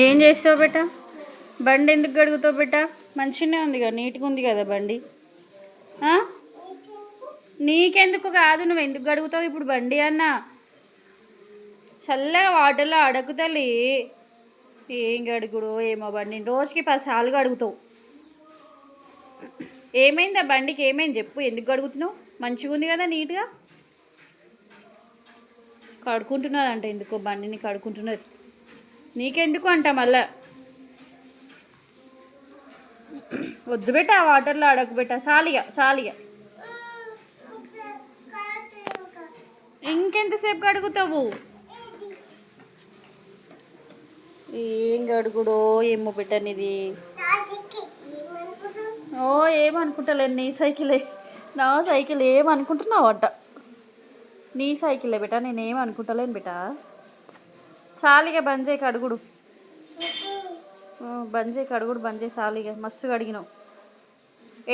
ఏం చేస్తావు బేట? బండి ఎందుకు గడుగుతావు బేట? మంచిగానే ఉంది కదా, నీట్గా ఉంది కదా బండి. నీకెందుకు కాదు, నువ్వు ఎందుకు గడుగుతావు ఇప్పుడు బండి అన్న? చల్లగా వాటర్లో అడగుతలే. ఏం గడుగుడు ఏమో బండి, రోజుకి 10 సార్లు గడుగుతావు. ఏమైంది ఆ బండికి? ఏమైంది చెప్పు, ఎందుకు గడుగుతున్నావు? మంచిగా ఉంది కదా నీట్గా. కడుక్కుంటున్నదంట, ఎందుకో బండిని కడుక్కుంటున్నది. నీకెందుకు అంట మళ్ళా. వద్దు బెట్ట, ఆ వాటర్లో అడగ బెట్ట. చాలిగా చాలిగా. ఇంకెంతసేపు కడుగుతావు? ఏం గడుగుడో ఏమో పెట్టనిది. ఓ ఏమనుకుంటలేను, నీ సైకిలే. నా సైకిల్ ఏమనుకుంటున్నావు అంట? నీ సైకిలే బేటా, నేనేం అనుకుంటలేను బేటా. చాలిగా బంద్ చేయి కడుగుడు. బంద్ చేయి కడుగుడు, బంద్ చేయి. చాలిగా మస్తు కడిగినావు.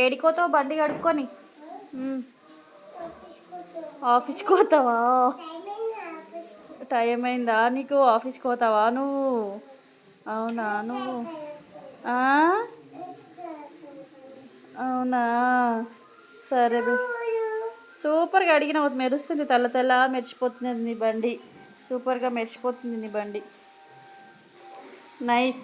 ఏడికోతావు బండి కడుక్కొని? ఆఫీస్కి పోతావా? టైం అయిందా నీకు? ఆఫీస్కి పోతావా నువ్వు? అవునా నువ్వు? అవునా, సరే. సూపర్గా అడిగినావు, మెరుస్తుంది, తెల్ల తెల్ల మెరిచిపోతుంది నీ బండి. సూపర్గా మెరిచిపోతుంది నీ బండి. నైస్.